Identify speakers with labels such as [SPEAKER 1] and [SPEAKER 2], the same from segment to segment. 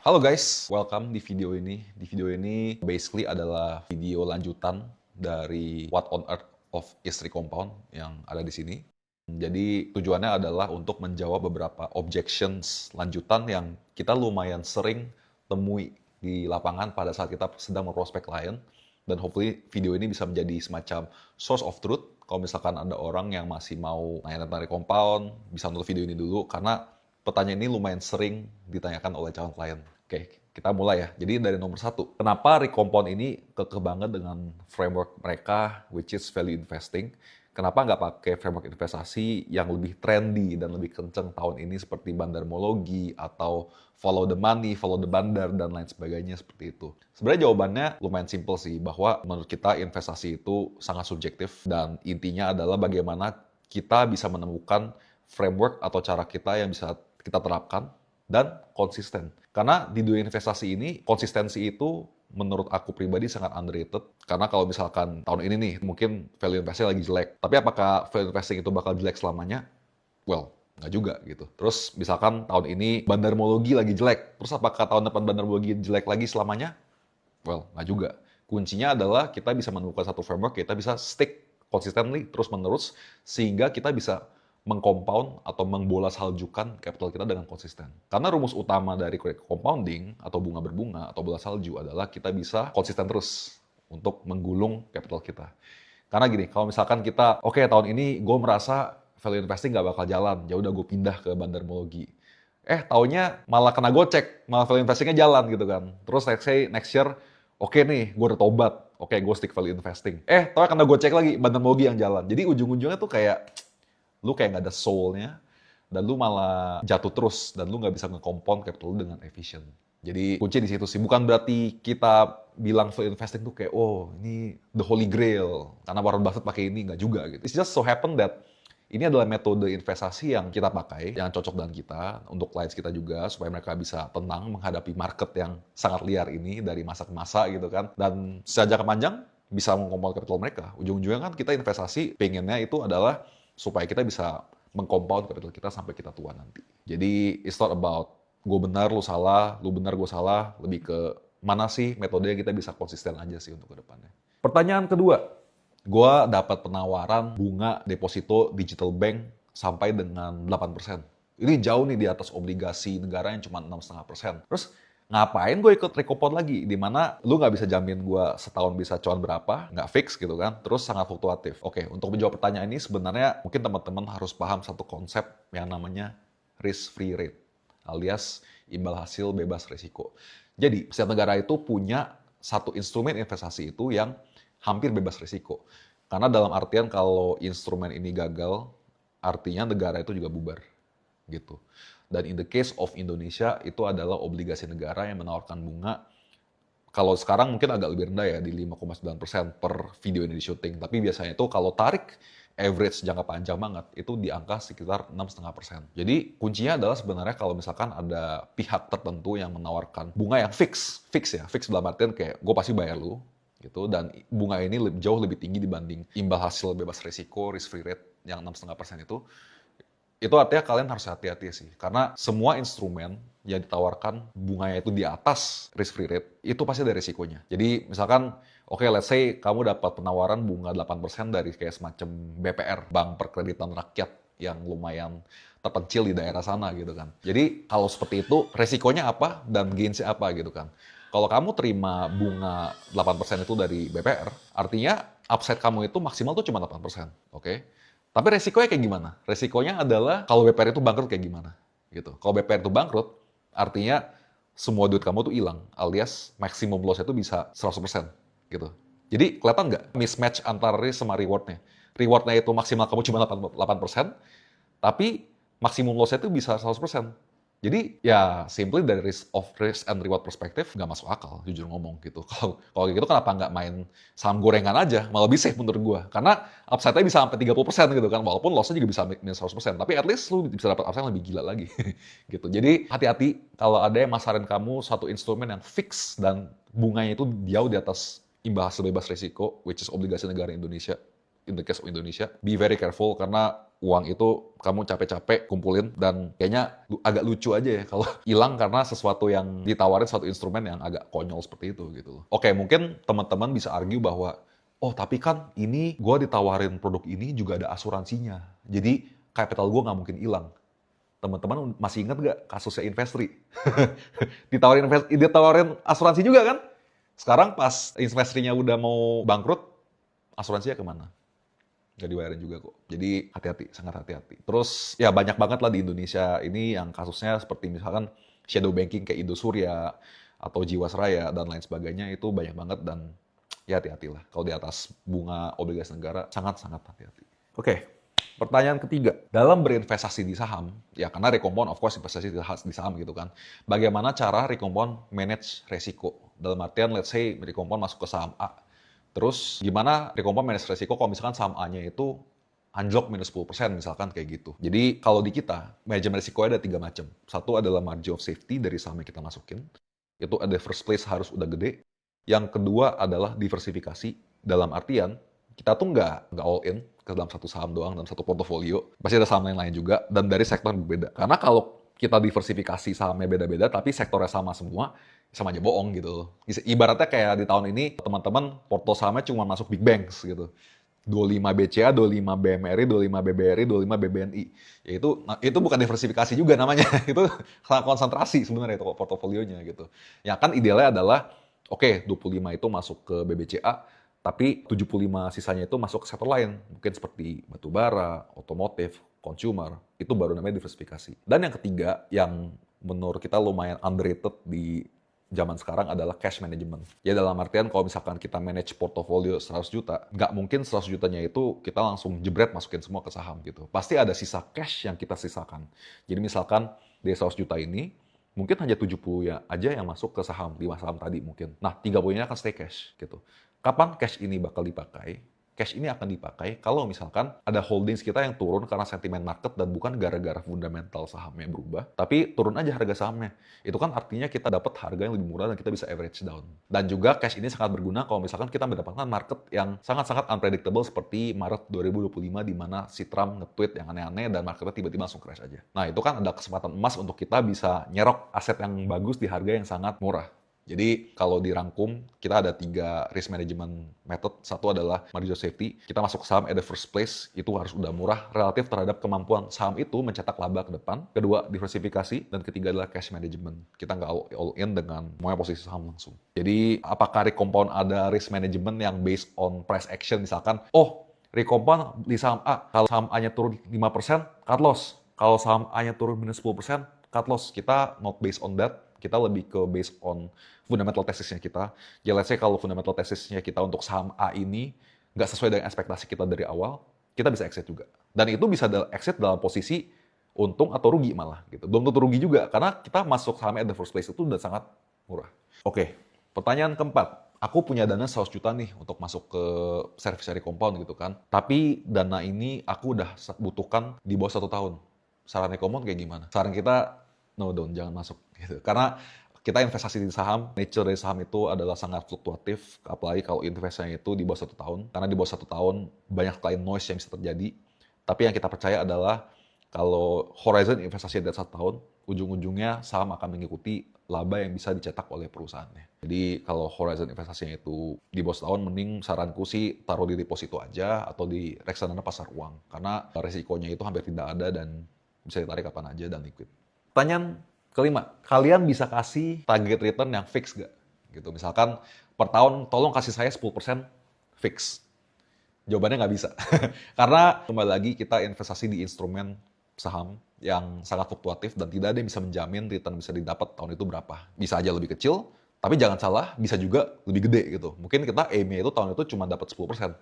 [SPEAKER 1] Halo guys, welcome di video ini. Di video ini basically adalah video lanjutan dari What on Earth of Istri Compound yang ada di sini. Jadi tujuannya adalah untuk menjawab beberapa objections lanjutan yang kita lumayan sering temui di lapangan pada saat kita sedang memprospek klien. Dan hopefully video ini bisa menjadi semacam source of truth. Kalau misalkan ada orang yang masih mau nanya tentang compound, bisa nonton video ini dulu karena pertanyaan ini lumayan sering ditanyakan oleh calon klien. Oke, kita mulai ya. Jadi dari nomor satu, kenapa Recompound ini kekeh banget dengan framework mereka, which is value investing? Kenapa nggak pakai framework investasi yang lebih trendy dan lebih kenceng tahun ini seperti bandarmologi atau follow the money, follow the bandar, dan lain sebagainya seperti itu? Sebenarnya jawabannya lumayan simple sih, bahwa menurut kita investasi itu sangat subjektif dan intinya adalah bagaimana kita bisa menemukan framework atau cara kita yang bisa kita terapkan dan konsisten. Karena di dunia investasi ini, konsistensi itu menurut aku pribadi sangat underrated. Karena kalau misalkan tahun ini nih, mungkin value investing lagi jelek. Tapi apakah value investing itu bakal jelek selamanya? Well, nggak juga gitu. Terus misalkan tahun ini bandarmologi lagi jelek. Terus apakah tahun depan bandarmologi jelek lagi selamanya? Well, nggak juga. Kuncinya adalah kita bisa menemukan satu framework, kita bisa stick consistently, terus-menerus, sehingga kita bisa mengcompound atau membola saljukan capital kita dengan konsisten. Karena rumus utama dari compounding atau bunga berbunga atau bola salju adalah kita bisa konsisten terus untuk menggulung capital kita. Karena gini, kalau misalkan kita, oke, tahun ini gue merasa value investing nggak bakal jalan, ya udah gue pindah ke bandarmologi. Taunya malah kena gocek, malah value investingnya jalan gitu kan. Terus let's say next year, oke nih, gue udah tobat, oke gue stick value investing. Taunya kena gocek lagi, bandarmologi yang jalan. Jadi ujung-ujungnya tuh kayak lu kayak nggak ada soul-nya, dan lu malah jatuh terus, dan lu nggak bisa nge-compound capital lu dengan efisien. Jadi kunci di situ sih. Bukan berarti kita bilang value investing tuh kayak, oh ini the holy grail, karena Warren Buffett pakai ini, nggak juga gitu. It's just so happen that ini adalah metode investasi yang kita pakai, yang cocok dengan kita, untuk clients kita juga, supaya mereka bisa tenang menghadapi market yang sangat liar ini dari masa ke masa gitu kan. Dan secara jangka panjang, bisa mengcompound capital mereka. Ujung-ujungnya kan kita investasi, pengennya itu adalah supaya kita bisa mengcompound capital kita sampai kita tua nanti. Jadi it's not about gue benar, lu salah, lu benar, gue salah. Lebih ke mana sih metode yang kita bisa konsisten aja sih untuk ke depannya. Pertanyaan kedua, gue dapat penawaran bunga deposito digital bank sampai dengan 8%. Ini jauh nih di atas obligasi negara yang cuma 6,5%. Terus ngapain gue ikut Recompound lagi? Dimana lu nggak bisa jamin gue setahun bisa cuan berapa, nggak fix gitu kan, terus sangat fluktuatif. Oke, untuk menjawab pertanyaan ini sebenarnya mungkin teman-teman harus paham satu konsep yang namanya risk-free rate, alias imbal hasil bebas risiko. Jadi, setiap negara itu punya satu instrumen investasi itu yang hampir bebas risiko. Karena dalam artian kalau instrumen ini gagal, artinya negara itu juga bubar gitu. Dan in the case of Indonesia, itu adalah obligasi negara yang menawarkan bunga, kalau sekarang mungkin agak lebih rendah ya, di 5,9% per video ini di syuting. Tapi biasanya itu kalau tarik average jangka panjang banget, itu di angka sekitar 6,5%. Jadi kuncinya adalah sebenarnya kalau misalkan ada pihak tertentu yang menawarkan bunga yang fix ya, fix dalam artian kayak gue pasti bayar lu, gitu, dan bunga ini jauh lebih tinggi dibanding imbal hasil bebas risiko, risk free rate yang 6,5% itu artinya kalian harus hati-hati sih. Karena semua instrumen yang ditawarkan bunganya itu di atas risk free rate, itu pasti ada risikonya. Jadi misalkan, oke, let's say kamu dapat penawaran bunga 8% dari kayak semacam BPR, Bank Perkreditan Rakyat, yang lumayan terpencil di daerah sana gitu kan. Jadi kalau seperti itu, resikonya apa dan gainsnya apa gitu kan. Kalau kamu terima bunga 8% itu dari BPR, artinya upside kamu itu maksimal tuh cuma 8%, oke? Tapi resikonya kayak gimana? Resikonya adalah kalau BPR itu bangkrut kayak gimana? Gitu. Kalau BPR itu bangkrut, artinya semua duit kamu tuh hilang, alias maximum loss itu bisa 100%. Gitu. Jadi kelihatan nggak mismatch antara risk sama reward-nya? Reward-nya itu maksimal kamu cuma 8%, tapi maksimum loss-nya itu bisa 100%. Jadi ya simply dari risk and reward perspektif nggak masuk akal, jujur ngomong gitu. Kalau kayak gitu kenapa nggak main saham gorengan aja, malah lebih safe menurut gua. Karena upside-nya bisa sampai 30% gitu kan, walaupun loss-nya juga bisa minus 100%. Tapi at least lu bisa dapat upside yang lebih gila lagi. Gitu. Jadi hati-hati kalau ada yang masarin kamu satu instrumen yang fix dan bunganya itu jauh di atas imbal hasil bebas risiko, which is obligasi negara Indonesia, in the case of Indonesia. Be very careful karena uang itu kamu capek-capek kumpulin dan kayaknya agak lucu aja ya kalau hilang karena sesuatu yang ditawarin suatu instrumen yang agak konyol seperti itu gitu loh. Oke, mungkin teman-teman bisa argue bahwa oh tapi kan ini gue ditawarin produk ini juga ada asuransinya. Jadi capital gue nggak mungkin hilang. Teman-teman masih ingat gak kasusnya Investri? Ditawarin asuransi juga kan? Sekarang pas Investrinya udah mau bangkrut, asuransinya kemana? Nggak dibayarin juga kok. Jadi hati-hati, sangat hati-hati. Terus ya banyak banget lah di Indonesia ini yang kasusnya seperti misalkan shadow banking kayak Indosuria atau Jiwasraya dan lain sebagainya itu banyak banget dan ya hati-hatilah. Kalau di atas bunga obligasi negara sangat-sangat hati-hati. Oke, pertanyaan ketiga. Dalam berinvestasi di saham, ya karena Recompound of course investasi di saham gitu kan. Bagaimana cara Recompound manage resiko? Dalam artian let's say Recompound masuk ke saham A. Terus gimana Recompound manage resiko kalau misalkan saham A-nya itu anjlok minus 10% misalkan kayak gitu. Jadi kalau di kita, manajemen risikonya ada 3 macam. Satu adalah margin of safety dari saham yang kita masukin. Itu ada first place harus udah gede. Yang kedua adalah diversifikasi. Dalam artian, kita tuh nggak all in ke dalam satu saham doang, dalam satu portofolio. Pasti ada saham lain-lain juga, dan dari sektor yang berbeda. Karena kalau kita diversifikasi sahamnya beda-beda, tapi sektornya sama semua, sama aja bohong gitu. Ibaratnya kayak di tahun ini, teman-teman porto sahamnya cuma masuk big banks gitu. 25 BCA, 25 BMRI, 25 BBRI, 25 BBNI. Ya itu bukan diversifikasi juga namanya. Itu sangat konsentrasi sebenarnya itu portofolionya gitu. Ya kan idealnya adalah oke, 25 itu masuk ke BBCA, tapi 75 sisanya itu masuk ke sektor lain. Mungkin seperti batu bara, otomotif, consumer. Itu baru namanya diversifikasi. Dan yang ketiga, yang menurut kita lumayan underrated di zaman sekarang adalah cash management. Ya dalam artian kalau misalkan kita manage portofolio 100 juta, nggak mungkin 100 jutanya itu kita langsung jebret masukin semua ke saham gitu. Pasti ada sisa cash yang kita sisakan. Jadi misalkan dari 100 juta ini, mungkin hanya 70 ya aja yang masuk ke saham, 5 saham tadi mungkin. Nah, 30-nya akan stay cash gitu. Kapan cash ini bakal dipakai? Cash ini akan dipakai kalau misalkan ada holdings kita yang turun karena sentimen market dan bukan gara-gara fundamental sahamnya berubah, tapi turun aja harga sahamnya. Itu kan artinya kita dapat harga yang lebih murah dan kita bisa average down. Dan juga cash ini sangat berguna kalau misalkan kita mendapatkan market yang sangat-sangat unpredictable seperti Maret 2025 di mana si Trump nge-tweet yang aneh-aneh dan marketnya tiba-tiba langsung crash aja. Nah, itu kan ada kesempatan emas untuk kita bisa nyerok aset yang bagus di harga yang sangat murah. Jadi kalau dirangkum, kita ada 3 risk management method. Satu adalah margin of safety. Kita masuk saham at the first place, itu harus udah murah relatif terhadap kemampuan saham itu mencetak laba ke depan. Kedua, diversifikasi. Dan ketiga adalah cash management. Kita nggak all in dengan semuanya posisi saham langsung. Jadi apakah Recompound ada risk management yang based on price action? Misalkan, Recompound di saham A, kalau saham A-nya turun 5%, cut loss. Kalau saham A-nya turun minus 10%, cut loss. Kita not based on that. Kita lebih ke based on fundamental tesisnya kita. Ya let's say kalau fundamental tesisnya kita untuk saham A ini nggak sesuai dengan ekspektasi kita dari awal, kita bisa exit juga. Dan itu bisa exit dalam posisi untung atau rugi malah gitu. Belum tentu rugi juga, karena kita masuk saham at the first place itu udah sangat murah. Oke, pertanyaan keempat. Aku punya dana 100 juta nih untuk masuk ke service dari compound gitu kan. Tapi dana ini aku udah butuhkan di bawah 1 tahun. Saran compound kayak gimana? Saran kita, no don't, jangan masuk gitu. Karena kita investasi di saham, nature dari saham itu adalah sangat fluktuatif, apalagi kalau investasinya itu di bawah 1 tahun. Karena di bawah 1 tahun banyak sekali noise yang bisa terjadi. Tapi yang kita percaya adalah kalau horizon investasi dari 1 tahun, ujung-ujungnya saham akan mengikuti laba yang bisa dicetak oleh perusahaannya. Jadi kalau horizon investasinya itu di bawah 1 tahun, mending saranku sih taruh di deposito aja atau di reksadana pasar uang. Karena resikonya itu hampir tidak ada dan bisa ditarik kapan aja dan liquid. Pertanyaan kelima, kalian bisa kasih target return yang fix gak? Gitu. Misalkan per tahun tolong kasih saya 10% fix. Jawabannya nggak bisa. Karena kembali lagi kita investasi di instrumen saham yang sangat fluktuatif dan tidak ada yang bisa menjamin return bisa didapat tahun itu berapa. Bisa aja lebih kecil, tapi jangan salah, bisa juga lebih gede gitu. Mungkin kita aim-nya itu tahun itu cuma dapat 10%.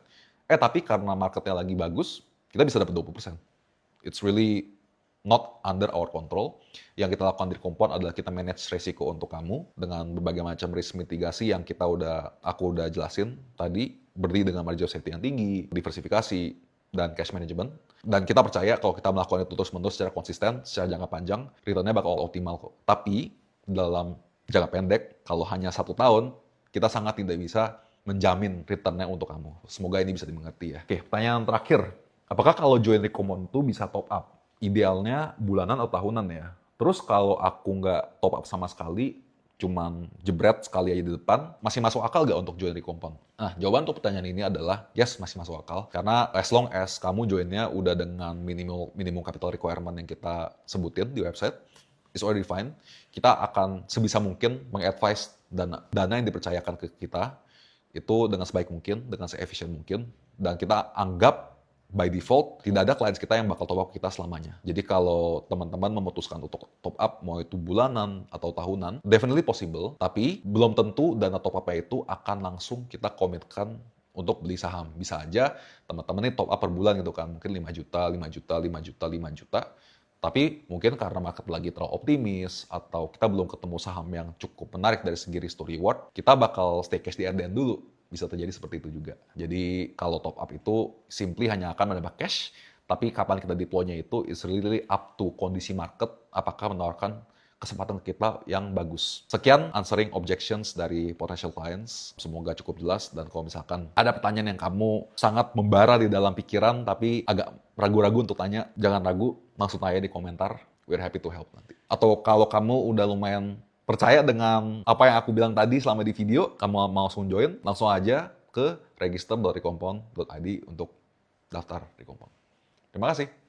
[SPEAKER 1] Tapi karena marketnya lagi bagus, kita bisa dapat 20%. It's really not under our control. Yang kita lakukan di Compound adalah kita manage resiko untuk kamu dengan berbagai macam risk mitigasi yang aku udah jelasin tadi, berdiri dengan margin of safety yang tinggi, diversifikasi, dan cash management. Dan kita percaya kalau kita melakukan itu terus-menerus secara konsisten, secara jangka panjang, return-nya bakal optimal kok. Tapi dalam jangka pendek, kalau hanya 1 tahun, kita sangat tidak bisa menjamin return-nya untuk kamu. Semoga ini bisa dimengerti ya. Oke, pertanyaan terakhir. Apakah kalau join Recompound tuh bisa top up? Idealnya bulanan atau tahunan ya. Terus kalau aku nggak top up sama sekali, cuman jebret sekali aja di depan, masih masuk akal nggak untuk join Recompound? Nah, jawaban untuk pertanyaan ini adalah yes, masih masuk akal. Karena as long as kamu joinnya udah dengan minimum capital requirement yang kita sebutin di website, it's already fine. Kita akan sebisa mungkin meng-advise dana yang dipercayakan ke kita itu dengan sebaik mungkin, dengan se-efficient mungkin, dan kita anggap by default tidak ada clients kita yang bakal top up kita selamanya. Jadi kalau teman-teman memutuskan untuk top up, mau itu bulanan atau tahunan, definitely possible, tapi belum tentu dana top up-nya itu akan langsung kita komitkan untuk beli saham. Bisa aja teman-teman ini top up per bulan gitu kan, mungkin 5 juta, 5 juta, 5 juta, 5 juta, tapi mungkin karena market lagi terlalu optimis, atau kita belum ketemu saham yang cukup menarik dari segi risk to reward, kita bakal stay cash di RDN dulu. Bisa terjadi seperti itu juga. Jadi kalau top up itu simply hanya akan menambah cash, tapi kapan kita deploy-nya itu is really up to kondisi market, apakah menawarkan kesempatan kita yang bagus. Sekian answering objections dari potential clients. Semoga cukup jelas, dan kalau misalkan ada pertanyaan yang kamu sangat membara di dalam pikiran tapi agak ragu-ragu untuk tanya, jangan ragu, langsung tanya di komentar. We're happy to help nanti. Atau kalau kamu udah lumayan percaya dengan apa yang aku bilang tadi selama di video, kamu mau langsung join, langsung aja ke register.recompound.id untuk daftar Recompound. Terima kasih.